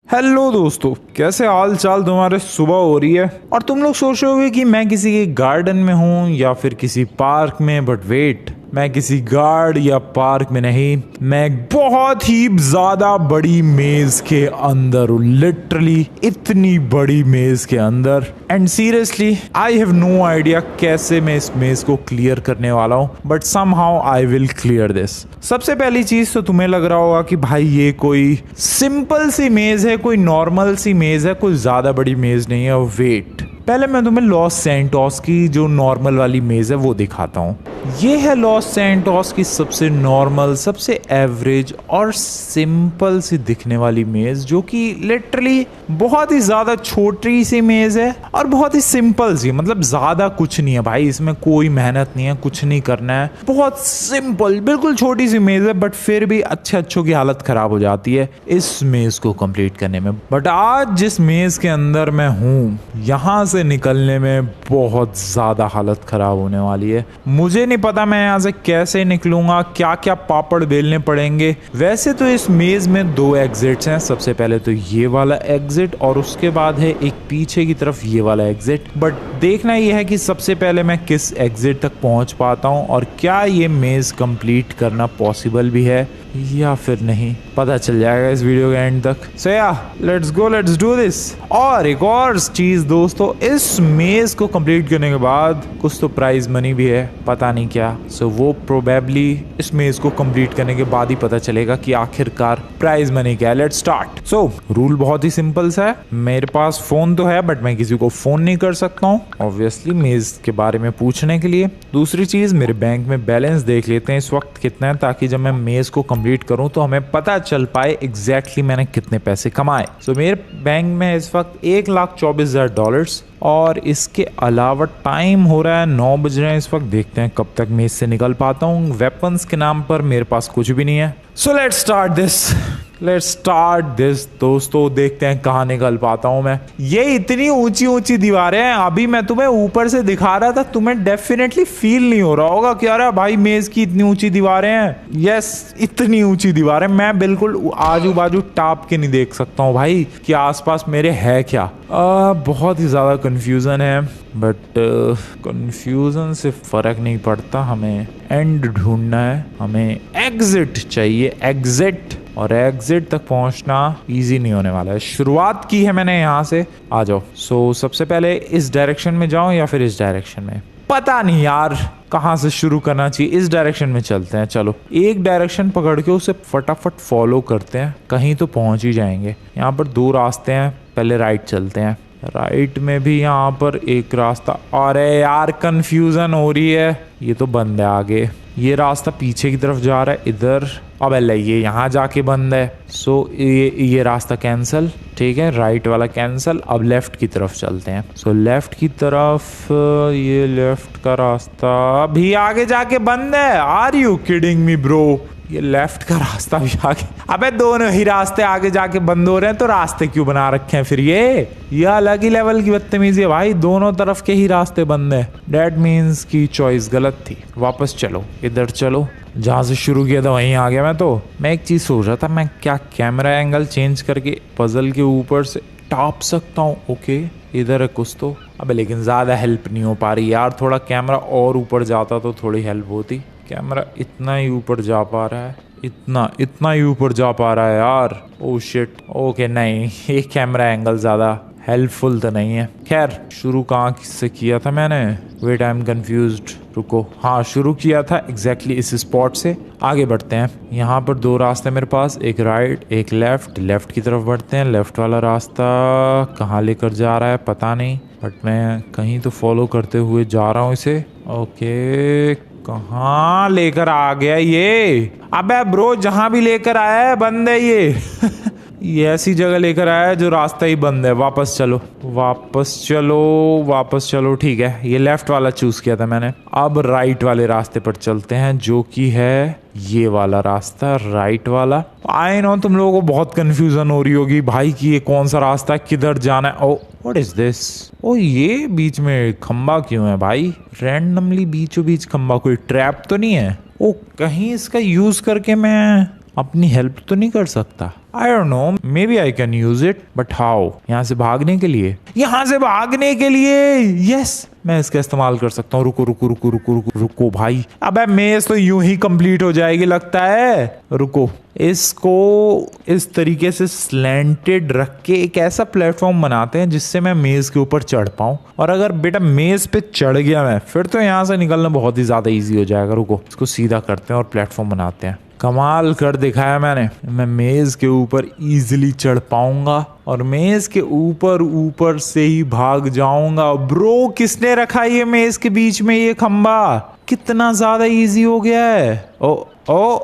Hello दोस्तों, कैसे हाल चाल तुम्हारे। सुबह हो रही है और तुम लोग सोच रहे होगे कि मैं किसी के गार्डन में हूँ या फिर किसी पार्क में, बट वेट, मैं किसी गार्ड या पार्क में नहीं, मैं एक बहुत ही ज्यादा बड़ी मेज के अंदर हूँ। लिटरली इतनी बड़ी मेज के अंदर। And seriously I have no idea कैसे मैं इस मेज को क्लियर करने वाला हूँ, but somehow I will clear this. सबसे पहली चीज तो तुम्हें लग रहा होगा कि भाई ये कोई सिंपल सी मेज है, कोई नॉर्मल सी मेज है, कोई ज्यादा बड़ी मेज नहीं है। वेट, पहले मैं तुम्हें लॉस सैंटोस की जो नॉर्मल वाली मेज है वो दिखाता हूँ। ये है लॉस सैंटोस की सबसे नॉर्मल, सबसे एवरेज और सिंपल सी दिखने वाली मेज, जो कि लिटरली बहुत ही ज्यादा छोटी सी मेज है और बहुत ही सिंपल सी। मतलब ज्यादा कुछ नहीं है भाई, इसमें कोई मेहनत नहीं है, कुछ नहीं करना है, बहुत सिंपल, बिल्कुल छोटी सी मेज है। बट फिर भी अच्छों की हालत खराब हो जाती है इस मेज को कंप्लीट करने में। बट आज जिस मेज के अंदर मैं हूँ, यहाँ से निकलने में बहुत ज्यादा हालत खराब होने वाली है। मुझे नहीं पता मैं यहाँ से कैसे निकलूंगा, क्या क्या पापड़ बेलने पड़ेंगे। वैसे तो इस मेज में दो एग्जिट्स हैं। सबसे पहले तो ये वाला एग्जिट और उसके बाद है एक पीछे की तरफ ये वाला एग्जिट। बट देखना यह है कि सबसे पहले मैं किस एग्जिट तक पहुंच पाता हूं और क्या ये मेज कंप्लीट करना पॉसिबल भी है या फिर नहीं, पता चल जाएगा इस वीडियो के एंड तक। सो या let's go, let's do this. और एक और चीज दोस्तों, इस मेज को कंप्लीट करने के बाद कुछ तो प्राइज मनी भी है, पता नहीं क्या। सो वो प्रोबेबली इस मेज को कंप्लीट करने के बाद ही पता चलेगा कि आखिरकार प्राइज मनी क्या है। Let's start. सो रूल बहुत ही सिंपल सा है। मेरे पास फोन तो है बट मैं किसी को फोन नहीं कर सकता हूँ ऑब्वियसली मेज के बारे में पूछने के लिए। दूसरी चीज, मेरे बैंक में बैलेंस देख लेते हैं इस वक्त कितना है, ताकि जब मैं मेज को कंप्लीट करूं तो हमें पता चल पाए एग्जैक्टली मैंने कितने पैसे कमाए। सो मेरे बैंक में इस वक्त $1,24,000 और इसके अलावा टाइम हो रहा है 9 बज रहे हैं इस वक्त। देखते हैं कब तक मैं इससे निकल पाता हूँ। वेपन्स के नाम पर मेरे पास कुछ भी नहीं है। सो लेट्स स्टार्ट दिस दोस्तों, देखते हैं कहाँ निकल पाता हूँ मैं। ये इतनी ऊंची ऊंची दीवारें हैं, अभी मैं तुम्हें ऊपर से दिखा रहा था, तुम्हें डेफिनेटली फील नहीं हो रहा होगा कि अरे भाई मेज की इतनी ऊंची दीवारें हैं। यस, इतनी ऊंची दीवारें, मैं बिल्कुल आजू बाजू टाप के नहीं देख सकता हूँ भाई कि आसपास मेरे है क्या। बहुत ही ज्यादा कंफ्यूजन है, बट कंफ्यूजन से फर्क नहीं पड़ता, हमें एंड ढूंढना है, हमें एग्जिट चाहिए, एग्जिट। और एग्जिट तक पहुंचना इजी नहीं होने वाला है। शुरुआत की है मैंने यहाँ से, आ जाओ। सो सबसे पहले इस डायरेक्शन में जाऊं या फिर इस डायरेक्शन में, पता नहीं यार कहाँ से शुरू करना चाहिए। इस डायरेक्शन में चलते हैं, चलो एक डायरेक्शन पकड़ के उसे फटाफट फॉलो करते हैं, कहीं तो पहुंच ही जाएंगे। यहाँ पर दो रास्ते हैं, पहले राइट चलते हैं। राइट में भी यहाँ पर एक रास्ता, अरे यार कंफ्यूजन हो रही है, ये तो बंद है आगे, ये रास्ता पीछे की तरफ जा रहा है इधर, अब ये यहाँ जाके बंद है। सो ये रास्ता कैंसिल, ठीक है, राइट वाला कैंसिल। अब लेफ्ट की तरफ चलते हैं। सो लेफ्ट की तरफ, ये लेफ्ट का रास्ता भी आगे जाके बंद है। Are you kidding me bro? ये लेफ्ट का रास्ता भी आगे, अबे दोनों ही रास्ते आगे जाके बंद हो रहे हैं, तो रास्ते क्यों बना रखे हैं फिर? ये अलग ही लेवल की बदतमीजी है भाई, दोनों तरफ के ही रास्ते बंद है। डेट मीन्स की चॉइस गलत थी। वापस चलो, इधर चलो, जहाँ से शुरू किया था वहीं आ गया मैं। तो मैं एक चीज सोच रहा था, मैं क्या कैमरा एंगल चेंज करके पजल के ऊपर से टाप सकता हूँ? ओके, इधर है कुछ तो। अबे लेकिन ज्यादा हेल्प नहीं हो पा रही यार, थोड़ा कैमरा और ऊपर जाता तो थोड़ी हेल्प होती। कैमरा इतना ही ऊपर जा पा रहा है, इतना ही ऊपर जा पा रहा है यार। ओह शिट, ओके नहीं, ये कैमरा एंगल ज्यादा हेल्पफुल तो नहीं है। खैर, शुरू कहाँ से किया था मैंने? वेट, आई एम कंफ्यूज्ड, रुको। हाँ, शुरू किया था एग्जैक्टली इस स्पॉट से। आगे बढ़ते हैं। यहाँ पर दो रास्ते मेरे पास, एक राइट एक लेफ्ट। लेफ्ट की तरफ बढ़ते हैं। लेफ्ट वाला रास्ता कहाँ लेकर जा रहा है पता नहीं, बट मैं कहीं तो फॉलो करते हुए जा रहा हूँ इसे। ओके, कहाँ लेकर आ गया ये? अबे ब्रो, जहां भी लेकर आया है बंद है ये। ये ऐसी जगह लेकर आया है जो रास्ता ही बंद है। वापस चलो, ठीक है, ये लेफ्ट वाला चूज किया था मैंने। अब राइट वाले रास्ते पर चलते हैं, जो कि है ये वाला रास्ता, राइट वाला। आई नो तुम लोगों को बहुत कंफ्यूजन हो रही होगी भाई कि ये कौन सा रास्ता है, किधर जाना है। Oh what is this? ओ ये बीच में खंबा क्यों है भाई? रैंडमली बीचों बीच खंबा, कोई ट्रैप तो नहीं है? ओ कहीं इसका यूज करके मैं अपनी हेल्प तो नहीं कर सकता? I don't know, maybe I can use it, but how? यहाँ से भागने के लिए, यहाँ से भागने के लिए, यस मैं इसका इस्तेमाल कर सकता हूँ। रुको रुको रुको रुको रुको रुको भाई, अबे मेज तो यूं ही कंप्लीट हो जाएगी लगता है। रुको, इसको इस तरीके से स्लैंटेड रख के एक ऐसा प्लेटफॉर्म बनाते हैं जिससे मैं मेज के ऊपर चढ़ पाऊं। और अगर बेटा मेज पे चढ़ गया मैं, फिर तो यहाँ से निकलना बहुत ही ज्यादा इजी हो जाएगा। रुको, इसको सीधा करते हैं और प्लेटफॉर्म बनाते हैं। कमाल कर दिखाया मैंने, मैं मेज के ऊपर इजीली चढ़ पाऊंगा और मेज के ऊपर से ही भाग जाऊंगा। ब्रो, किसने रखा ये मेज के बीच में ये खंबा? कितना ज्यादा इजी हो गया है। ओ ओ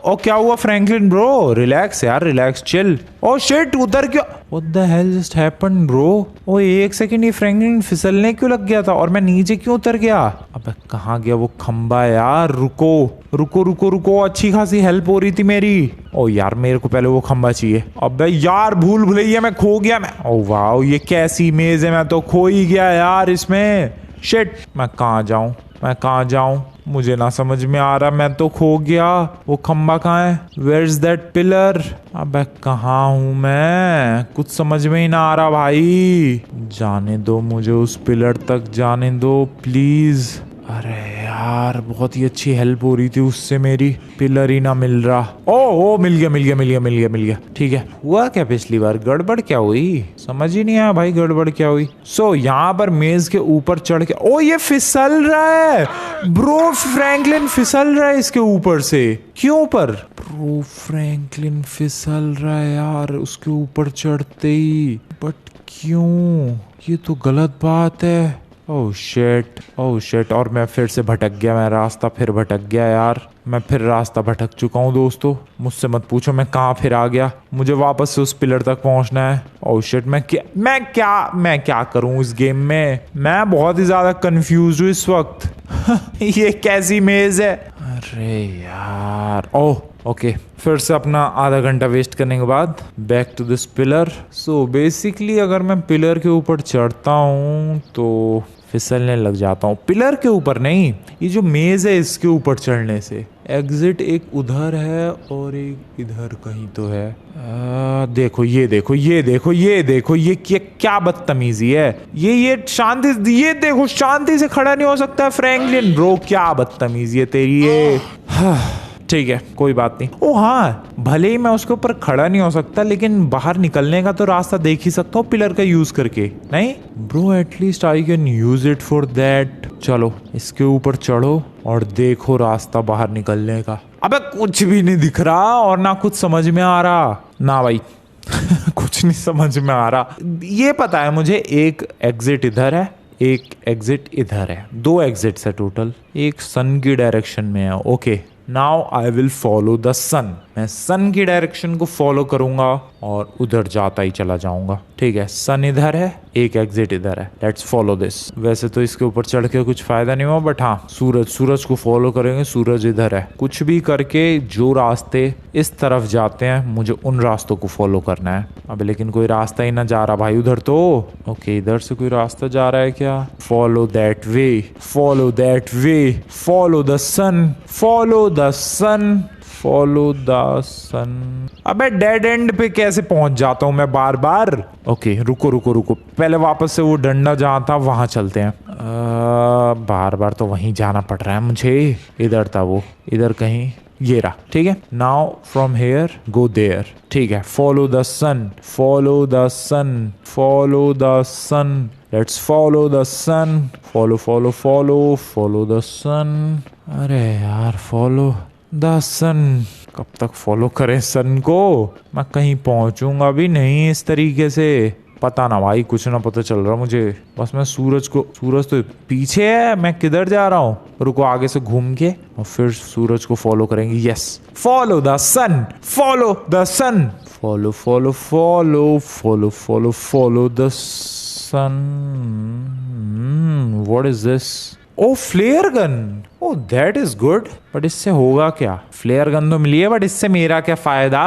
ओ क्या हुआ फ्रैंकलिन ब्रो? रिलैक्स यार, रिलैक्स, चिल। ओ शिट, उधर क्यों? What the hell just happened bro? ओ एक सेकंड, ये फ्रैंकलिन फिसलने क्यों लग गया था और मैं नीचे क्यों उतर गया? अबे कहाँ गया वो खंबा यार? रुको रुको रुको रुको, अच्छी खासी हेल्प हो रही थी मेरी। ओ यार, मेरे को पहले वो खंबा चाहिए। अबे यार, भूल भुलैया मैं खो गया मैं। ओ वाह, ये कैसी मेज है, मैं तो खो ही गया यार इसमें। शिट, मैं कहाँ जाऊं, मैं कहाँ जाऊं? मुझे ना समझ में आ रहा, मैं तो खो गया। वो खंबा कहाँ है? Where is that pillar? अबे कहाँ हूँ मैं? कुछ समझ में ही ना आ रहा भाई। जाने दो मुझे, उस पिलर तक जाने दो प्लीज। अरे यार, बहुत ही अच्छी हेल्प हो रही थी उससे मेरी, पिलर ही ना मिल रहा। ओ मिल गया मिल गया मिल गया मिल गया मिल गया। ठीक है, हुआ क्या पिछली बार? गड़बड़ क्या हुई? समझ ही नहीं आया भाई, गड़बड़ क्या हुई। सो यहाँ पर मेज के ऊपर चढ़ के, ओ ये फिसल रहा है ब्रो, फ्रैंकलिन फिसल रहा है इसके ऊपर से। क्यों पर? ब्रो फ्रैंकलिन फिसल रहा है यार उसके ऊपर चढ़ते ही, बट क्यों? ये तो गलत बात है। ओह शिट, और मैं फिर से भटक गया, मैं रास्ता फिर भटक गया यार। मैं फिर रास्ता भटक चुका हूँ दोस्तों, मुझसे मत पूछो मैं कहाँ फिर आ गया। मुझे वापस से उस पिलर तक पहुँचना है। ओह शिट, मैं क्या करूँ इस गेम में? मैं बहुत ही ज्यादा कंफ्यूज हूँ इस वक्त। ये कैसी मेज है? अरे यार, ओह ओके, फिर से अपना आधा घंटा वेस्ट करने के बाद back to this pillar. So basically अगर मैं पिलर के ऊपर चढ़ता हूँ तो फिसलने लग जाता हूँ। पिलर के ऊपर नहीं, ये जो मेज है इसके ऊपर चढ़ने से। एग्जिट एक उधर है और एक इधर कहीं तो है। देखो ये देखो ये देखो ये देखो, ये क्या बदतमीजी है। ये शांति, ये देखो शांति से खड़ा नहीं हो सकता फ्रैंकलिन ब्रो, क्या बदतमीजी है तेरी ये। ठीक है, कोई बात नहीं। ओ हाँ, भले ही मैं उसके ऊपर खड़ा नहीं हो सकता, लेकिन बाहर निकलने का तो रास्ता देख ही सकता हूँ पिलर का यूज करके। नहीं bro, at least I can use it for that. चलो इसके ऊपर चढ़ो और देखो रास्ता बाहर निकलने का। अबे कुछ भी नहीं दिख रहा और ना कुछ समझ में आ रहा ना भाई। कुछ नहीं समझ में आ रहा। ये पता है मुझे, एक एग्जिट इधर है, एक एग्जिट इधर है, 2 एग्जिट्स है टोटल। एक सन की डायरेक्शन में है। Okay, now I will follow the sun. मैं सन की डायरेक्शन को फॉलो करूंगा और उधर जाता ही चला जाऊंगा। ठीक है, सन इधर है, एक एग्जिट इधर है, लेट्स फॉलो दिस। वैसे तो इसके ऊपर चढ़ के कुछ फायदा नहीं हुआ, बट हाँ, सूरज को फॉलो करेंगे। सूरज इधर है। कुछ भी करके जो रास्ते इस तरफ जाते हैं मुझे उन रास्तों को फॉलो करना है। अब लेकिन कोई रास्ता ही ना जा रहा भाई उधर तो। ओके, इधर से कोई रास्ता जा रहा है क्या? Follow that way, follow that way, follow the sun, follow the sun, follow the sun. अबे डेड एंड पे कैसे पहुंच जाता हूं मैं बार बार? ओके, रुको रुको रुको, पहले वापस से वो डंडा जहां था वहां चलते हैं। बार बार तो वहीं जाना पड़ रहा है मुझे। इधर था वो, इधर कहीं, ये रहा। ठीक है, now from here go there. ठीक है, follow the sun, follow the sun, follow the sun, let's follow the sun, follow follow follow follow the sun. अरे यार, फॉलो द सन, कब तक फॉलो करें सन को? मैं कहीं पहुंचूंगा भी नहीं इस तरीके से। पता ना भाई, कुछ ना पता चल रहा मुझे। बस मैं सूरज तो पीछे है, मैं किधर जा रहा हूँ? रुको, आगे से घूम के और फिर सूरज को फॉलो करेंगे। Yes, follow the sun, follow the sun, follow follow follow follow follow follow the sun. What is this? Oh flare gun, oh that is good, but इससे होगा क्या? फ्लेयर गन तो मिली है, बट इससे मेरा क्या फायदा?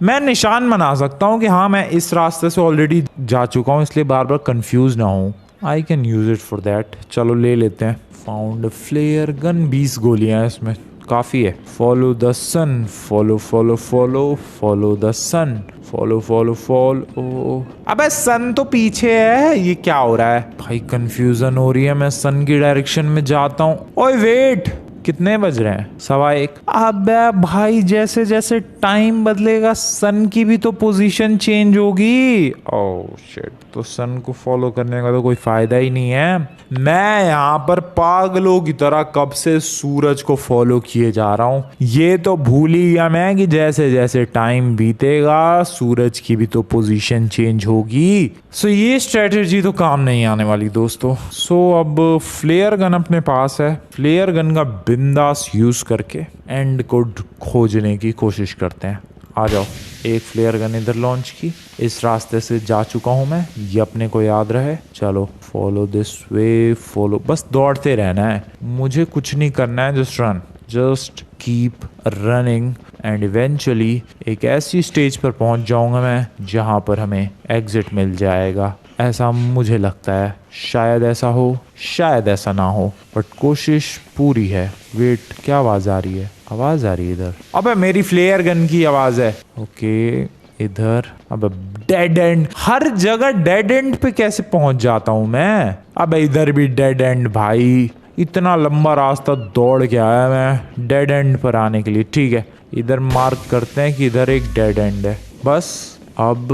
मैं निशान बना सकता हूँ कि हाँ मैं इस रास्ते से ऑलरेडी जा चुका हूँ, इसलिए बार बार कंफ्यूज ना हूँ। आई can use it for that. चलो ले लेते हैं। फाउंड फ्लेयर गन, 20 गोलियां हैं इसमें, काफी है। Follow the sun, follow follow follow, follow the sun, follow follow follow. अबे सन तो पीछे है, ये क्या हो रहा है भाई? कंफ्यूजन हो रही है। मैं सन की डायरेक्शन में जाता हूँ। ओए वेट, कितने बज रहे हैं? 1:15। अबे भाई जैसे जैसे टाइम बदलेगा सन की भी तो पोजीशन चेंज होगी। ओह शिट, तो सन को फॉलो करने का तो कोई फायदा ही नहीं है। मैं यहाँ पर पागलों की तरह कब से सूरज को फॉलो किए जा रहा हूँ। ये तो भूल ही गया मैं कि जैसे जैसे टाइम बीतेगा सूरज की भी तो पोजीशन चेंज होगी। सो ये स्ट्रेटेजी तो काम नहीं आने वाली दोस्तों। सो अब फ्लेयर गन अपने पास है। फ्लेयर गन का बिंदास यूज करके एंड को खोजने की कोशिश करते हैं। आ जाओ। एक फ्लेयर गन इधर लॉन्च की, इस रास्ते से जा चुका हूं मैं, ये अपने को याद रहे। चलो फॉलो दिस वे, फॉलो, बस दौड़ते रहना है, मुझे कुछ नहीं करना है। Just run, just keep running and eventually एक ऐसी स्टेज पर पहुंच जाऊंगा मैं जहां पर हमें एग्जिट मिल जाएगा। ऐसा मुझे लगता है। शायद ऐसा हो, शायद ऐसा ना हो, बट कोशिश पूरी है। वेट, क्या आवाज आ रही है? आवाज आ रही है इधर। अबे मेरी फ्लेयर गन की आवाज है। ओके इधर। अबे डेड एंड, हर जगह डेड एंड पे कैसे पहुंच जाता हूं मैं? अबे इधर भी डेड एंड भाई, इतना लंबा रास्ता दौड़ के आया मैं डेड एंड पर आने के लिए। ठीक है, इधर मार्क करते हैं कि इधर एक डेड एंड है। बस अब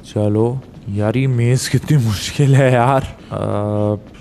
चलो यार, ये मेज कितनी मुश्किल है यार।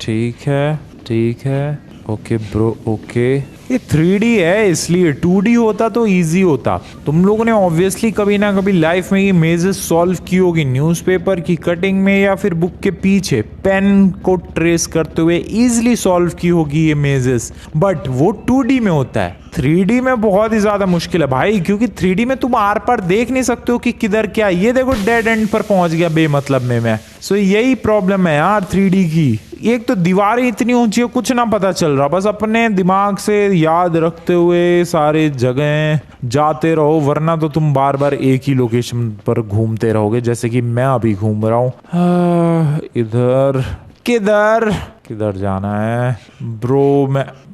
ठीक है, ठीक है, ओके ब्रो, ओके। ये 3D है इसलिए, 2D होता तो इजी होता। तुम लोगों ने ऑब्वियसली कभी ना कभी लाइफ में ये मेजेस सॉल्व की होगी, न्यूज़पेपर की कटिंग में या फिर बुक के पीछे पेन को ट्रेस करते हुए इजीली सॉल्व की होगी ये मेजेस। बट वो 2D में होता है, 3D में बहुत ही ज्यादा मुश्किल है भाई, क्योंकि 3D में तुम आर पार देख नहीं सकते हो कि किधर क्या। ये देखो डेड एंड पर पहुंच गया बेमतलब में मैं। सो यही प्रॉब्लम है यार 3D की। एक तो दीवारें इतनी ऊंची है, कुछ ना पता चल रहा। बस अपने दिमाग से याद रखते हुए सारे जगह जाते रहो, वरना तो तुम बार बार एक ही लोकेशन पर घूमते रहोगे, जैसे कि मैं अभी घूम रहा हूँ। इधर किधर किधर जाना है ब्रो?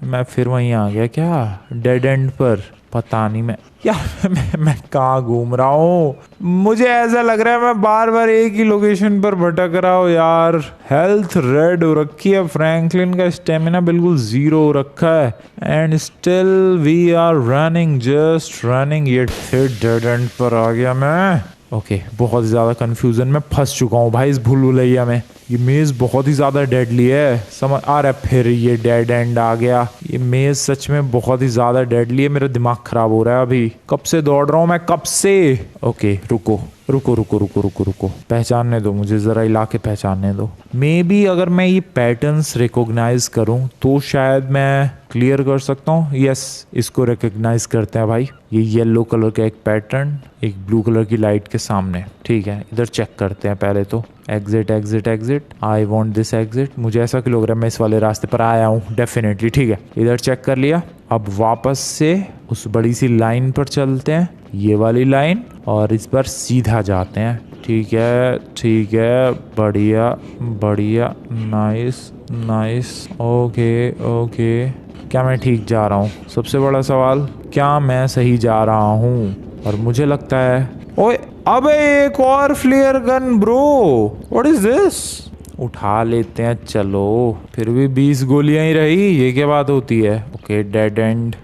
मैं फिर वहीं आ गया क्या, डेड एंड पर? पता नहीं मैं यार, मैं कहाँ घूम रहा हूँ। मुझे ऐसा लग रहा है मैं बार बार एक ही लोकेशन पर भटक रहा हूँ यार। हेल्थ रेड हो रखी है, फ्रैंकलिन का स्टेमिना बिल्कुल 0 हो रखा है, and still we are running, just running. ये फिर डेड एंड पर आ गया मैं। ओके, बहुत ज़्यादा कंफ्यूजन में फंस चुका हूँ भाई इस भूल भुलैया में। ये मेज़ बहुत ही ज़्यादा डेडली है, समझ आ रहा है। फिर ये डेड एंड आ गया। ये मेज़ सच में बहुत ही ज़्यादा डेडली है। मेरा दिमाग ख़राब हो रहा है अभी। कब से दौड़ रहा हूँ मैं, कब से। ओके रुको रुको रुको रुको रुको रुको, पहचानने दो मुझे, ज़रा इलाके पहचानने दो। मे बी अगर मैं ये पैटर्न्स रिकॉग्नाइज करूँ तो शायद मैं क्लियर कर सकता हूँ। यस, इसको रिकॉग्नाइज करते हैं भाई। ये येलो कलर का एक पैटर्न एक ब्लू कलर की लाइट के सामने। ठीक है, इधर चेक करते हैं पहले तो। Exit exit exit, I want this exit. मुझे ऐसा क्यों लग रहा है मैं इस वाले रास्ते पर आया हूँ डेफिनेटली। ठीक है, इधर चेक कर लिया। अब वापस से उस बड़ी सी लाइन पर चलते हैं, ये वाली लाइन, और इस पर सीधा जाते हैं। ठीक है ठीक है, बढ़िया बढ़िया, नाइस नाइस, ओके ओके। क्या मैं ठीक जा रहा हूँ? सबसे बड़ा सवाल, क्या मैं सही जा रहा हूँ? और मुझे लगता है, ओए अबे एक और flare gun bro, what is this? उठा लेते हैं चलो। फिर भी 20 गोलियां ही रही, ये क्या बात होती है? ओके डेड एंड,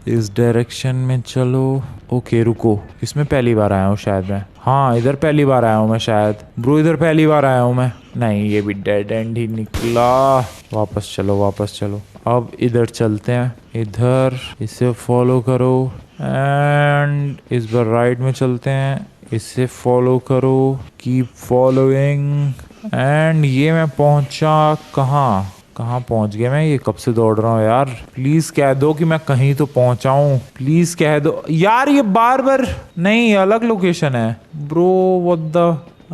इस डायरेक्शन में चलो। ओके रुको, इसमें पहली बार आया हूँ शायद मैं। हाँ इधर पहली बार आया हूँ मैं शायद। ब्रो इधर पहली बार आया हूँ मैं। नहीं, ये भी डेड एंड ही निकला। वापस चलो वापस चलो। अब इधर चलते हैं, इधर इसे फॉलो करो, एंड इस बार राइट में चलते हैं, इसे फॉलो करो, कीप फॉलोइंग। एंड ये मैं पहुंचा कहाँ पहुंच गया मैं? ये कब से दौड़ रहा हूँ यार। प्लीज कह दो कि मैं कहीं तो पहुंचा हूँ, प्लीज कह दो यार। ये बार बार नहीं, अलग लोकेशन है ब्रो, व्हाट द।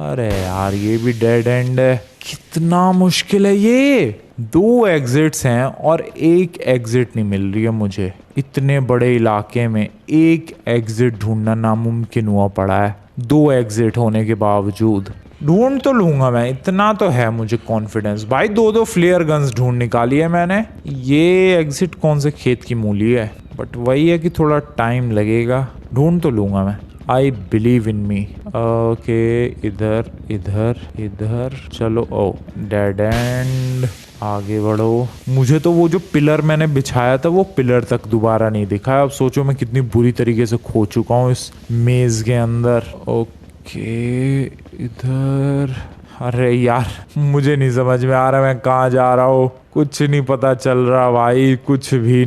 अरे यार ये भी डेड एंड है। कितना मुश्किल है ये। 2 एग्जिट्स हैं और एक एग्जिट नहीं मिल रही है मुझे। इतने बड़े इलाके में एक एग्जिट ढूंढना नामुमकिन हुआ पड़ा है। 2 एग्जिट होने के बावजूद। ढूंढ तो लूंगा मैं, इतना तो है मुझे कॉन्फिडेंस भाई। 2 फ्लेयर गन्स ढूंढ निकाली है मैंने। ये एग्जिट कौन से खेत की मूली है? बट वही है कि थोड़ा टाइम लगेगा, ढूंढ तो लूँगा मैं। आई बिलीव इन मी। ओके, इधर इधर इधर, चलो। ओ डेड एंड, आगे बढ़ो। मुझे तो वो जो पिलर मैंने बिछाया था वो पिलर तक दोबारा नहीं दिखा। अब सोचो मैं कितनी बुरी तरीके से खो चुका हूँ इस मेज के अंदर। ओके, इधर। अरे यार, मुझे नहीं समझ में आ रहा मैं कहाँ जा रहा हूँ। कुछ नहीं पता चल रहा भाई, कुछ भी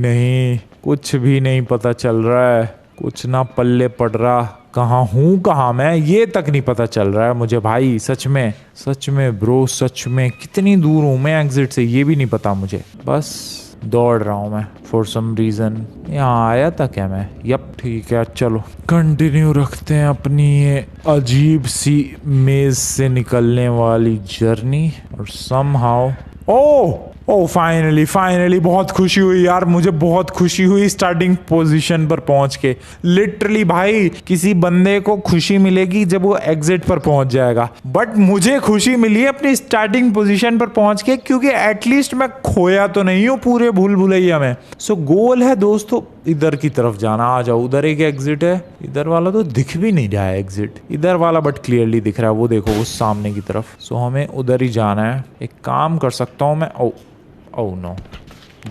नहीं पता चल रहा है। कुछ ना पल्ले पड़ रहा, कहाँ हूँ कहाँ मैं, ये तक नहीं पता चल रहा है मुझे भाई। सच में ब्रो, सच में कितनी दूर हूँ मैं एग्जिट से, ये भी नहीं पता मुझे। बस दौड़ रहा हूँ मैं फॉर सम रीज़न। यहाँ आया था क्या मैं? यप, ठीक है, चलो कंटिन्यू रखते हैं अपनी ये अजीब सी मेज से निकलने वाली जर्नी। और समहाउ ओ फाइनली बहुत खुशी हुई यार, मुझे बहुत खुशी हुई स्टार्टिंग पोजीशन पर पहुंच के। लिटरली भाई, किसी बंदे को खुशी मिलेगी जब वो एग्जिट पर पहुंच जाएगा, बट मुझे खुशी मिली है अपनी स्टार्टिंग पोजीशन पर पहुंच के, क्योंकि एटलीस्ट मैं खोया तो नहीं हूँ पूरे भूल भुलैया में। सो गोल है दोस्तों इधर की तरफ जाना। आ जाओ, उधर एक एग्जिट है। इधर वाला तो दिख भी नहीं रहा है एग्जिट, इधर वाला बट क्लियरली दिख रहा है, वो देखो उस सामने की तरफ। सो हमें उधर ही जाना है। एक काम कर सकता हूँ मैं, ओह नो,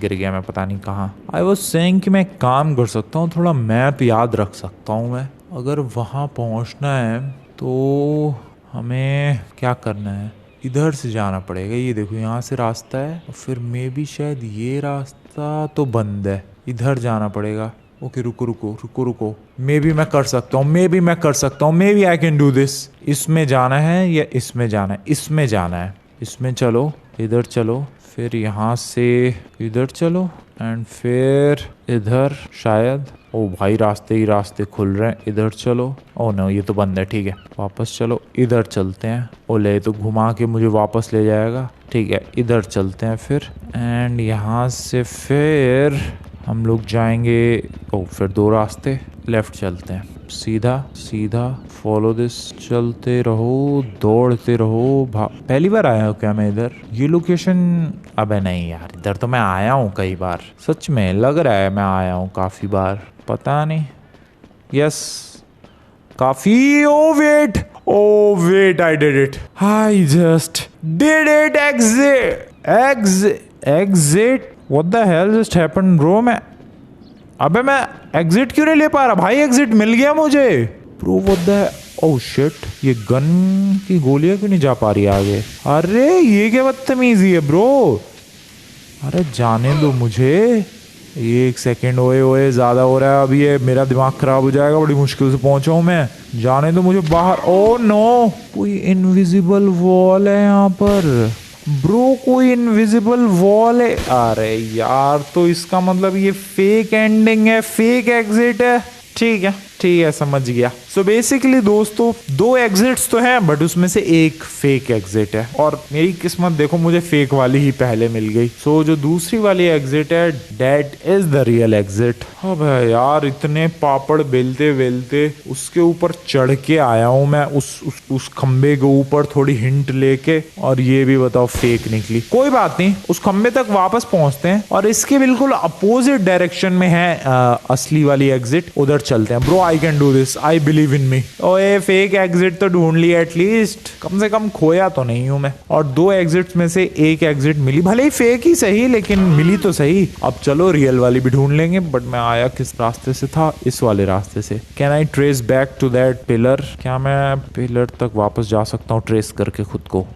गिर गया मैं पता नहीं कहाँ। आई वॉज सेइंग कि मैं एक काम कर सकता हूँ, थोड़ा मैप याद रख सकता हूँ मैं। अगर वहाँ पहुँचना है तो हमें क्या करना है, इधर से जाना पड़ेगा। ये देखो यहाँ से रास्ता है, और फिर मे बी शायद ये रास्ता तो बंद है, इधर जाना पड़ेगा। ओके, रुको। मे बी मैं कर सकता हूँ, maybe I can do this. इसमें जाना है या इसमें जाना है? इसमें जाना है। इसमें चलो, इधर चलो, फिर यहाँ से इधर चलो, एंड फिर इधर शायद। ओ भाई, रास्ते ही रास्ते खुल रहे हैं। इधर चलो। ओ नो, ये तो बंद है। ठीक है, वापस चलो, इधर चलते हैं। ओले, तो घुमा के मुझे वापस ले जाएगा। ठीक है, इधर चलते हैं फिर, एंड यहाँ से फिर हम लोग जाएंगे। ओ, फिर दो रास्ते, लेफ्ट चलते हैं, सीधा फॉलो दिस, चलते रहो, दौड़ते रहो। पहली बार आया हूँ क्या मैं इधर? ये लोकेशन, अबे नहीं यार, इधर तो मैं आया हूँ कई बार, सच में लग रहा है मैं आया हूँ काफी बार, पता नहीं। यस, काफी। Oh wait, I did it, I just did it. Exit, what the hell just happened bro? अबे मैं एग्जिट क्यों नहीं ले पा रहा भाई? एग्जिट मिल गया मुझे bro, what the, oh shit, ये गन की गोलियां क्यों नहीं जा पा रही आगे? अरे ये क्या बदतमीजी है ब्रो? अरे जाने दो मुझे, एक सेकेंड। ओए ज्यादा हो रहा है अभी, ये मेरा दिमाग खराब हो जाएगा, बड़ी मुश्किल से पहुंचा हूं मैं। जाने दो मुझे बाहर। ओ नो, कोई इनविजिबल वॉल है यहाँ पर ब्रो, कोई इनविजिबल वॉल है। अरे यार, तो इसका मतलब ये फेक एंडिंग है, फेक एग्जिट है। ठीक है, समझ गया। सो बेसिकली दोस्तों, दो एग्जिट्स तो हैं, बट उसमें से एक फेक एग्जिट है, और मेरी किस्मत देखो, मुझे फेक वाली ही पहले मिल गई। सो जो दूसरी वाली एग्जिट है, that is the real exit. अब यार, इतने पापड़ बेलते बेलते उसके ऊपर चढ़ के आया हूं मैं, उस खंबे के ऊपर थोड़ी हिंट लेके, और ये भी बताओ फेक निकली। कोई बात नहीं, उस खंबे तक वापस पहुंचते हैं, और इसके बिल्कुल अपोजिट डायरेक्शन में है असली वाली एग्जिट, उधर चलते हैं। Bro, I can do this, I believe in me. ओए, फेक एग्जिट तो ढूंढ ली एटलीस्ट, कम से कम खोया तो नहीं हूं मैं। और दो एग्जिट्स में से एक एग्जिट मिली, भले ही फेक ही सही, लेकिन मिली तो सही। अब चलो रियल वाली भी ढूंढ लेंगे। बट मैं आया किस रास्ते से था? इस वाले रास्ते से। Can I trace back to that pillar? क्या मैं पिलर तक वापस जा सकता हूँ ट्रेस करके खुद को?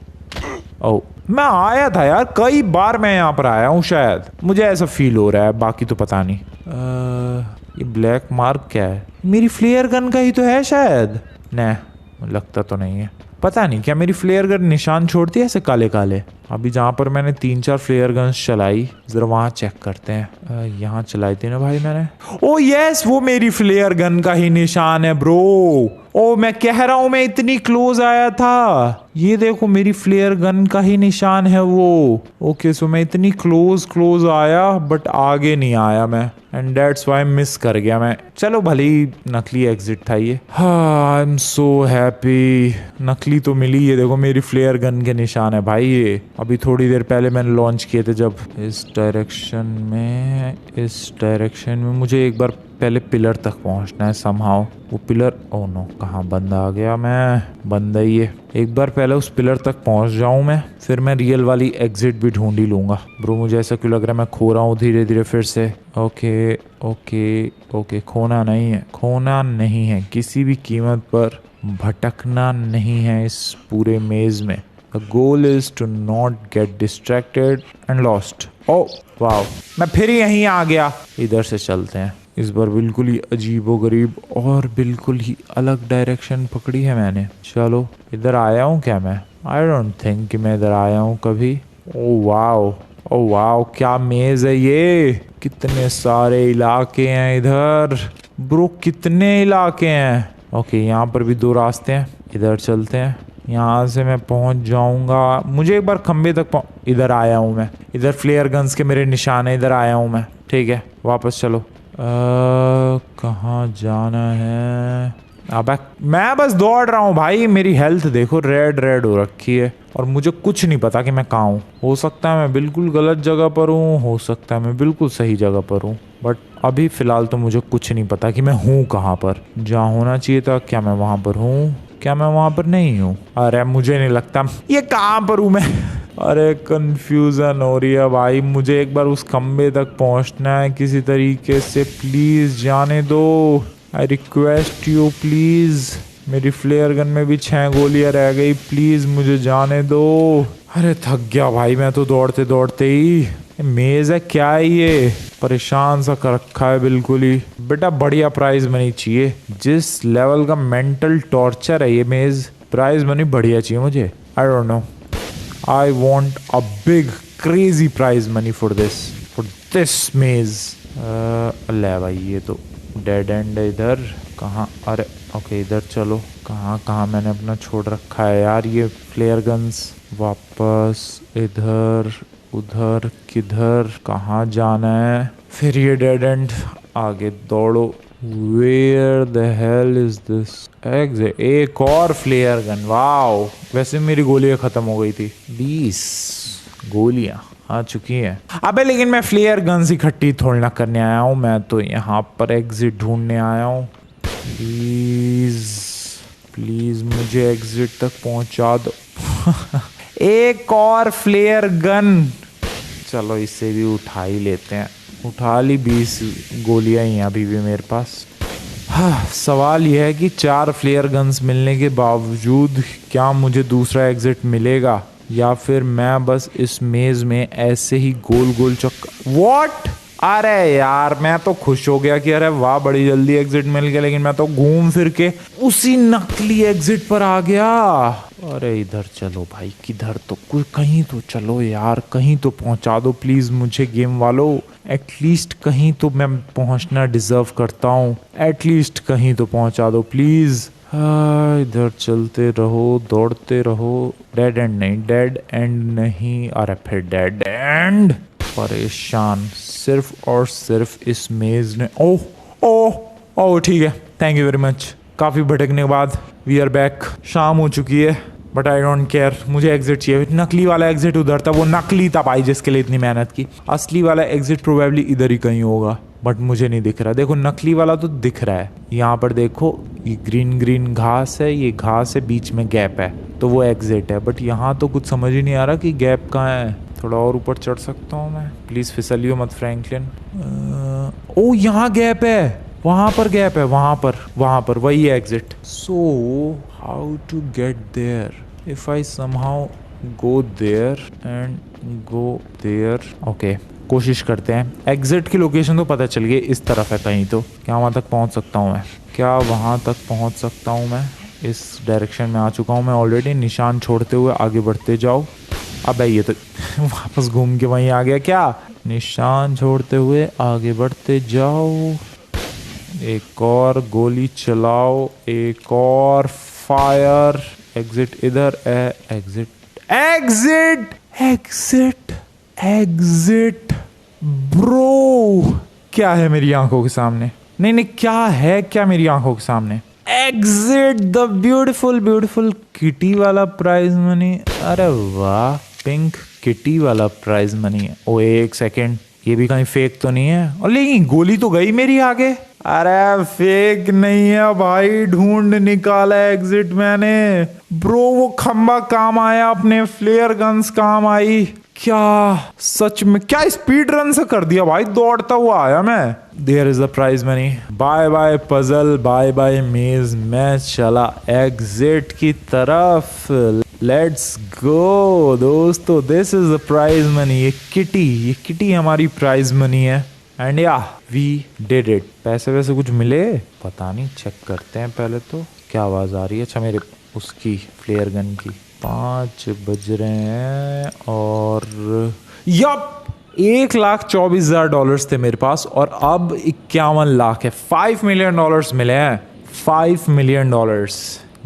ओह, मैं आया था यार, कई बार मैं यहाँ पर आया हूँ शायद, मुझे ऐसा फील हो रहा है, बाकी तो पता नहीं। ये ब्लैक मार्क क्या है? मेरी फ्लेयर गन का ही तो है शायद। नहीं, लगता तो नहीं है, पता नहीं। क्या मेरी फ्लेयर गन निशान छोड़ती है ऐसे काले काले? अभी जहाँ पर मैंने 3-4 फ्लेयर गन्स चलाई, जरा वहाँ चेक करते हैं। यहाँ चलाई थी ना भाई मैंने। ओ यस, वो मेरी फ्लेयर गन का ही निशान है ब्रो। ओ, मैं कह रहा हूँ, मैं इतनी क्लोज आया था। ये देखो, मेरी फ्लेयर गन का ही निशान है वो। ओके, सो मैं इतनी क्लोज आया, बट आगे नहीं आया मैं, एंड दैट्स व्हाई मिस कर गया मैं। चलो, भली नकली एग्जिट था ये। हाँ, आई एम सो हैप्पी, नकली तो मिली। ये देखो, मेरी फ्लेयर गन के निशान है भाई ये। अभी थोड़ी देर पहले मैंने लॉन्च किए थे जब। इस डायरेक्शन में मुझे एक बार पहले पिलर तक पहुंचना है समहाउ। वो पिलर, ओह नो, कहाँ बंदा आ गया? मैं बंदा ही है। एक बार पहले उस पिलर तक पहुंच जाऊं मैं, फिर मैं रियल वाली एग्जिट भी ढूंढ ही लूंगा। ब्रो मुझे ऐसा क्यों लग रहा है मैं खो रहा हूँ धीरे धीरे फिर से। ओके ओके ओके, खोना नहीं है किसी भी कीमत पर, भटकना नहीं है इस पूरे मेज में। The goal is to not get distracted and lost. Oh, wow. मैं फिर यहीं आ गया। इधर से चलते हैं। इस बार बिल्कुल ही अजीबोगरीब और बिल्कुल ही अलग डायरेक्शन पकड़ी है मैंने। चलो, इधर आया हूँ क्या मैं? I don't think कि मैं इधर आया हूँ कभी। ओह वाओ, क्या मेज है ये! कितने सारे इलाके हैं इधर। ब्रो कितने इलाके हैं। ओके, यहाँ पर भी 2 रास्ते हैं। इधर चलते हैं, यहाँ से मैं पहुंच जाऊंगा। मुझे एक बार खंबे तक इधर आया हूँ मैं। इधर फ्लेयर गन्स के मेरे निशान है। इधर आया हूँ मैं। ठीक है, वापस चलो। कहाँ जाना है? अबे मैं बस दौड़ रहा हूँ भाई। मेरी हेल्थ देखो, रेड हो रखी है और मुझे कुछ नहीं पता कि मैं कहाँ हूँ। हो सकता है मैं बिल्कुल गलत जगह पर हूँ, हो सकता है मैं बिल्कुल सही जगह पर हूँ, बट अभी फिलहाल तो मुझे कुछ नहीं पता कि मैं हूँ कहाँ पर। जहाँ होना चाहिए था, क्या मैं वहाँ पर हूँ? क्या मैं वहाँ पर नहीं हूँ? अरे मुझे नहीं लगता। ये कहाँ पर हूँ मैं? अरे कंफ्यूजन हो रही है भाई। मुझे एक बार उस खंबे तक पहुँचना है किसी तरीके से। प्लीज जाने दो, आई रिक्वेस्ट यू प्लीज। मेरी फ्लेयर गन में भी 6 गोलियां रह गई। प्लीज मुझे जाने दो। अरे थक गया भाई मैं तो दौड़ते दौड़ते ही। मेज है क्या है ये? परेशान सा कर रखा है बिल्कुल ही। बेटा बढ़िया प्राइज मनी चाहिए। जिस लेवल का मेंटल टॉर्चर है ये मेज, प्राइज मनी बढ़िया चाहिए मुझे। I don't know, I want a big crazy prize money for this maze. ले भाई, ये तो डेड एंड है। इधर कहाँ? अरे ओके, इधर चलो। कहाँ मैंने अपना छोड़ रखा है यार ये फ्लेयर गन्स। वापस इधर, उधर किधर, कहाँ जाना है? फिर ये डेड एंड। आगे दौड़ो। Where the hell is this exit? एक और फ्लेयर गन। वाओ, वैसे मेरी गोलियां खत्म हो गई थी। 20 गोलियां आ चुकी हैं। अबे लेकिन मैं फ्लेयर गन्स इकट्ठी थोड़ी ना करने आया हूँ। मैं तो यहाँ पर एग्जिट ढूंढने आया हूँ। प्लीज मुझे एग्जिट तक पहुंचा दो। एक और फ्लेयर गन। चलो इसे भी उठा ही लेते हैं। उठा ली। 20 गोलियां ही हैं अभी भी मेरे पास। हाँ, सवाल यह है कि 4 फ्लेयर गन्स मिलने के बावजूद क्या मुझे दूसरा एग्जिट मिलेगा, या फिर मैं बस इस मेज में ऐसे ही गोल गोल चक्कर। व्हाट? अरे यार मैं तो खुश हो गया कि अरे वाह बड़ी जल्दी एग्जिट मिल गया, लेकिन मैं तो घूम फिर के उसी नकली एग्जिट पर आ गया। अरे इधर चलो भाई, किधर तो कुछ, कहीं तो चलो यार, कहीं तो पहुंचा दो प्लीज मुझे गेम वालों। एटलीस्ट कहीं तो मैं पहुंचना डिजर्व करता हूँ। एटलीस्ट कहीं तो पहुंचा दो प्लीज। इधर चलते रहो, दौड़ते रहो। डेड एंड नहीं। अरे फिर डेड एंड। परेशान सिर्फ और सिर्फ इस मेज ने। ओह ठीक है, थैंक यू वेरी मच। काफी भटकने के बाद वी आर बैक। शाम हो चुकी है बट आई डोंट केयर। मुझे एग्जिट चाहिए। नकली वाला एग्जिट उधर था, वो नकली था भाई जिसके लिए इतनी मेहनत की। असली वाला एग्जिट प्रोबेबली इधर ही कहीं होगा, बट मुझे नहीं दिख रहा। देखो नकली वाला तो दिख रहा है। यहाँ पर देखो, ये ग्रीन घास है, ये घास है, बीच में गैप है, तो वो एग्जिट है। बट यहाँ तो कुछ समझ ही नहीं आ रहा कि गैप कहाँ है। थोड़ा और ऊपर चढ़ सकता हूँ मैं? प्लीज फिसलियो मत फ्रैंकलिन। ओ यहाँ गैप है, वहां पर गैप है, वहां पर वही है exit. So how to get there? If I somehow go there and go there. Okay, कोशिश करते हैं। एग्जिट की लोकेशन तो पता चल गई, इस तरफ है कहीं तो। क्या वहां तक पहुंच सकता हूँ मैं? क्या वहां तक पहुंच सकता हूँ मैं? इस डायरेक्शन में आ चुका हूँ मैं ऑलरेडी। निशान छोड़ते हुए आगे बढ़ते जाओ। अबे ये तो वापस घूम के वहीं आ गया क्या? निशान छोड़ते हुए आगे बढ़ते जाओ। एक और गोली चलाओ, एक और फायर। एग्जिट इधर है। Exit bro. क्या है मेरी आंखों के सामने? नहीं क्या है, क्या मेरी आंखों के सामने? एग्जिट द ब्यूटीफुल किटी वाला प्राइज मनी। अरे वाह, पिंक किटी वाला प्राइज मनी है। ओ एक सेकेंड, ये भी कहीं फेक तो नहीं है? और लेकिन गोली तो गई मेरी आगे। अरे फेक नहीं है भाई, ढूंढ निकाला एग्जिट मैंने। ब्रो वो खंबा काम आया, अपने फ्लेयर गन्स काम आई। क्या सच में? क्या स्पीड रन से कर दिया भाई, दौड़ता हुआ आया मैं। There is the prize money. Bye bye puzzle, bye bye maze, मैं चला एग्जिट की तरफ। लेट्स गो दोस्तों, this is the prize money. ये किटी हमारी प्राइज मनी है। And yeah we did it. पैसे वैसे कुछ मिले पता नहीं, चेक करते हैं पहले तो। क्या आवाज आ रही है? अच्छा मेरे उसकी फ्लेयर गन की। 5 बज रहे हैं और यप $1,24,000 थे मेरे पास और अब 51 लाख है। $5 मिलियन मिले हैं। $5 मिलियन।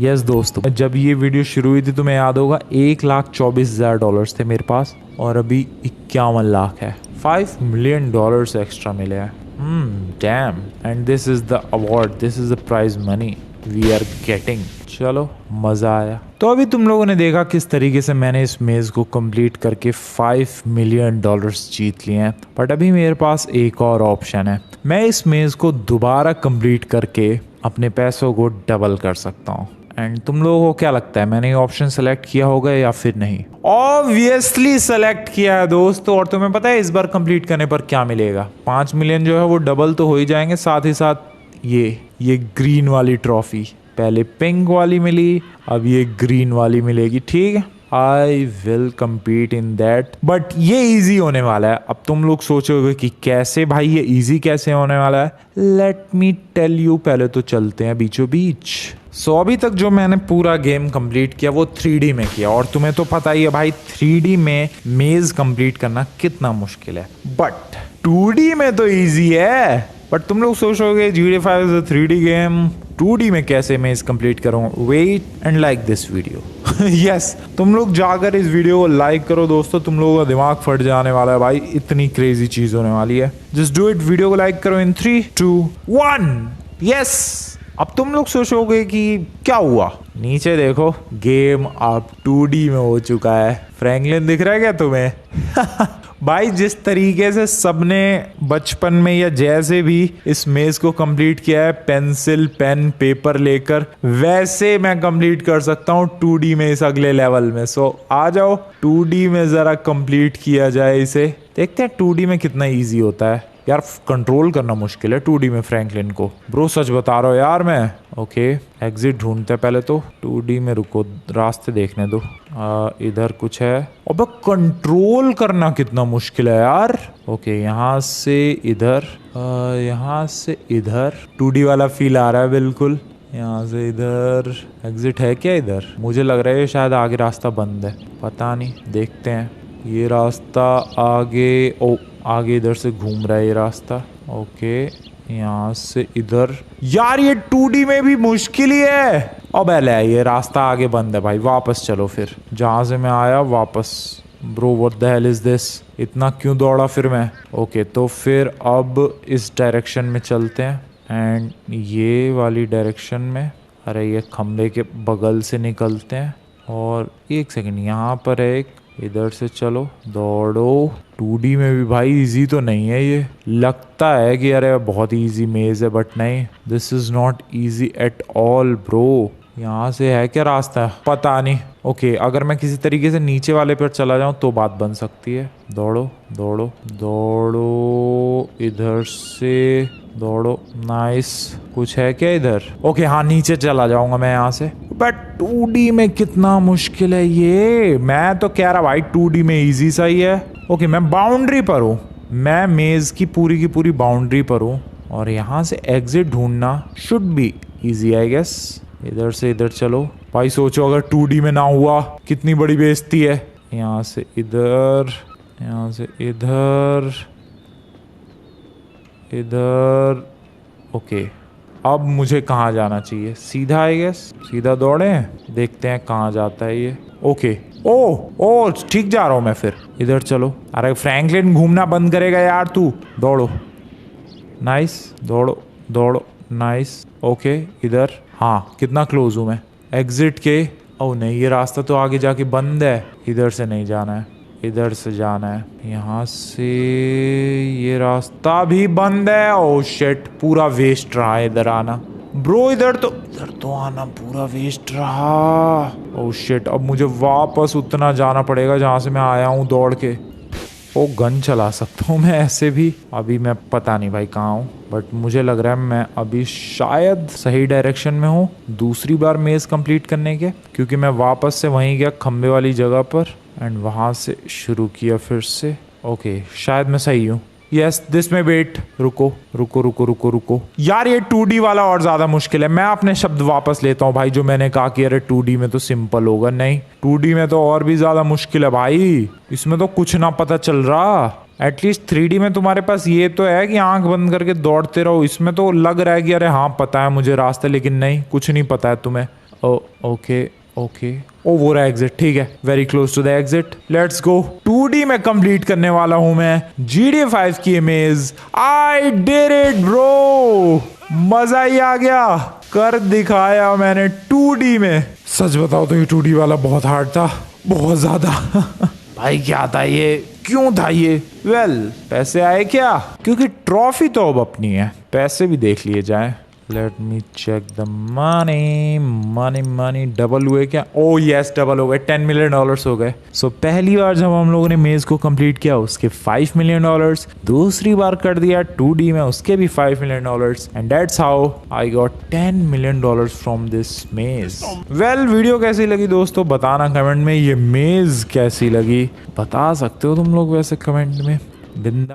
यस दोस्तों, जब ये वीडियो शुरू हुई थी तुम्हें याद होगा $1,24,000 थे मेरे पास और अभी 51 लाख है। $5 मिलियन एक्स्ट्रा मिले हैं। Damn. And this is the award, this is the prize money we are getting. चलो मजा आया। तो अभी तुम लोगों ने देखा किस तरीके से मैंने इस मेज को कंप्लीट करके $5 मिलियन जीत लिए हैं। बट अभी मेरे पास एक और ऑप्शन है। मैं इस मेज को दोबारा कंप्लीट करके अपने पैसों को डबल कर सकता हूँ। एंड तुम लोगों को क्या लगता है, मैंने ये ऑप्शन सेलेक्ट किया होगा या फिर नहीं? ऑब्वियसली सेलेक्ट किया है दोस्तों। और तुम्हें पता है इस बार कंप्लीट करने पर क्या मिलेगा? 5 मिलियन जो है वो डबल तो हो ही जाएंगे, साथ ही साथ ये ग्रीन वाली ट्रॉफी। पहले पिंक वाली मिली, अब ये ग्रीन वाली मिलेगी। ठीक है, I will compete in that. But ये इजी होने वाला है। अब तुम लोग सोचोगे कि कैसे भाई, ये इजी कैसे होने वाला है? Let me tell you. पहले तो चलते हैं बीचों बीच। सो अभी तक जो मैंने पूरा गेम कंप्लीट किया वो 3D में किया। और तुम्हें तो पता ही है भाई 3D में मेज कंप्लीट करना कितना मुश्किल है। बट 2D में तो इजी है। बट तुम लोग सोचोगे GTA 5 is a 3D game, 2D में कैसे मैं इस कंप्लीट करूँ? Wait and like this video. Yes, तुम लोग जाकर इस वीडियो को लाइक करो दोस्तों, तुम लोगों का दिमाग फट जाने वाला है भाई, इतनी क्रेजी चीज होने वाली है। Just do it. वीडियो को लाइक करो इन 3, 2, 1। यस। अब तुम लोग सोचोगे कि क्या हुआ? नीचे देखो, गेम अब 2D में हो चुका है। फ्रैंकलिन दिख रहा है क्या तुम्हें? भाई जिस तरीके से सबने बचपन में या जैसे भी इस मेज को कंप्लीट किया है पेंसिल पेन पेपर लेकर, वैसे मैं कंप्लीट कर सकता हूँ 2D में इस अगले लेवल में। सो आ जाओ 2D में जरा कंप्लीट किया जाए इसे। देखते हैं 2D में कितना इजी होता है। यार कंट्रोल करना मुश्किल है 2D में फ्रैंकलिन को। ब्रो सच बता रहा हूँ यार मैं। ओके एग्जिट ढूंढते हैं पहले तो। 2D में रुको, रास्ते देखने दो। इधर कुछ है। अबे कंट्रोल करना कितना मुश्किल है यार। ओके यहाँ से इधर, यहाँ से इधर। 2D वाला फील आ रहा है बिल्कुल। यहाँ से इधर एग्जिट है क्या इधर? मुझे लग रहा है शायद आगे रास्ता बंद है, पता नहीं, देखते हैं। ये रास्ता आगे, ओ आगे इधर से घूम रहा है ये रास्ता। ओके यहाँ से इधर। यार ये 2D में भी मुश्किल ही है। अब ये रास्ता आगे बंद है भाई, वापस चलो फिर जहाँ से मैं आया वापस। Bro what the hell is this? इतना क्यों दौड़ा फिर मैं? ओके तो फिर अब इस डायरेक्शन में चलते हैं एंड ये वाली डायरेक्शन में। अरे ये खंबे के बगल से निकलते हैं। और एक सेकंड, यहाँ पर है एक, इधर से चलो दौड़ो। 2D में भी भाई इजी तो नहीं है ये। लगता है कि अरे बहुत इजी मेज है, बट नहीं, this is not easy at all bro. यहाँ से है क्या रास्ता? पता नहीं। ओके अगर मैं किसी तरीके से नीचे वाले पर चला जाऊँ तो बात बन सकती है। दौड़ो दौड़ो दौड़ो, इधर से दौड़ो। नाइस। कुछ है क्या इधर? ओके हाँ नीचे चला जाऊंगा मैं यहाँ से। बट 2D में कितना मुश्किल है ये। मैं तो कह रहा भाई 2D में इजी सा ही है। ओके मैं बाउंड्री पर हूँ, मैं मेज की पूरी बाउंड्री पर हूँ और यहाँ से एग्जिट ढूंढना should be easy I guess. इधर से इधर चलो भाई। सोचो अगर 2D में ना हुआ कितनी बड़ी बेइज्जती है। यहाँ से इधर, यहाँ से इधर, इधर। ओके अब मुझे कहाँ जाना चाहिए? सीधा आई गेस, सीधा दौड़े, देखते हैं कहाँ जाता है ये। ओके ओ ठीक जा रहा हूँ मैं फिर। इधर चलो। अरे फ्रैंकलिन घूमना बंद करेगा यार तू। दौड़ो। नाइस। दौड़ो दौड़ो। नाइस। ओके इधर। हाँ कितना क्लोज हूँ मैं एग्जिट के? ओह नहीं, ये रास्ता तो आगे जाके बंद है। इधर से नहीं जाना है, इधर से जाना है। यहाँ से ये रास्ता भी बंद है। ओह शिट, पूरा वेस्ट रहा है इधर आना। ब्रो इधर तो आना पूरा वेस्ट रहा। ओह शिट, अब मुझे वापस उतना जाना पड़ेगा जहाँ से मैं आया हूँ दौड़ के। ओ गन चला सकता हूँ मैं ऐसे भी। अभी मैं पता नहीं भाई कहाँ हूँ, बट मुझे लग रहा है मैं अभी शायद सही डायरेक्शन में हूँ दूसरी बार मेज कंप्लीट करने के, क्योंकि मैं वापस से वहीं गया खम्बे वाली जगह पर एंड वहाँ से शुरू किया फिर से। ओके शायद मैं सही हूँ। यस दिस में वेट। रुको रुको रुको रुको रुको यार, ये 2D वाला और ज्यादा मुश्किल है। मैं अपने शब्द वापस लेता हूँ भाई, जो मैंने कहा कि अरे 2D में तो सिंपल होगा। नहीं, 2D में तो और भी ज्यादा मुश्किल है भाई। इसमें तो कुछ ना पता चल रहा। एटलीस्ट 3D में तुम्हारे पास ये तो है कि आंख बंद करके दौड़ते रहो। इसमें तो लग रहा है कि अरे हाँ पता है मुझे रास्ता, लेकिन नहीं, कुछ नहीं पता है तुम्हें। ओके ओके, ओ वो रहा एग्जिट। ठीक है, very close to the exit, let's go. 2D में कंप्लीट करने वाला हूं मैं GTA 5 की मेज। आई डिड इट ब्रो, मजा ही आ गया, कर दिखाया मैंने 2D में। सच बताओ तो ये 2D वाला बहुत हार्ड था, बहुत ज्यादा। भाई क्या था ये, क्यों था ये? वेल पैसे आए क्या? क्योंकि ट्रॉफी तो अब अपनी है, पैसे भी देख लिए जाए। Let me check the money money money. Double हुए क्या? ओह यस डबल हो गए, $10 मिलियन हो गए। सो पहली बार जब हम लोगों ने मेज को कंप्लीट किया उसके $5 मिलियन, दूसरी बार कर दिया 2D में उसके भी $5 million, and that's how I got $10 million from this मेज। वेल वीडियो कैसी लगी दोस्तों बताना कमेंट में। ये मेज कैसी लगी बता सकते हो तुम लोग वैसे कमेंट में। बिंदा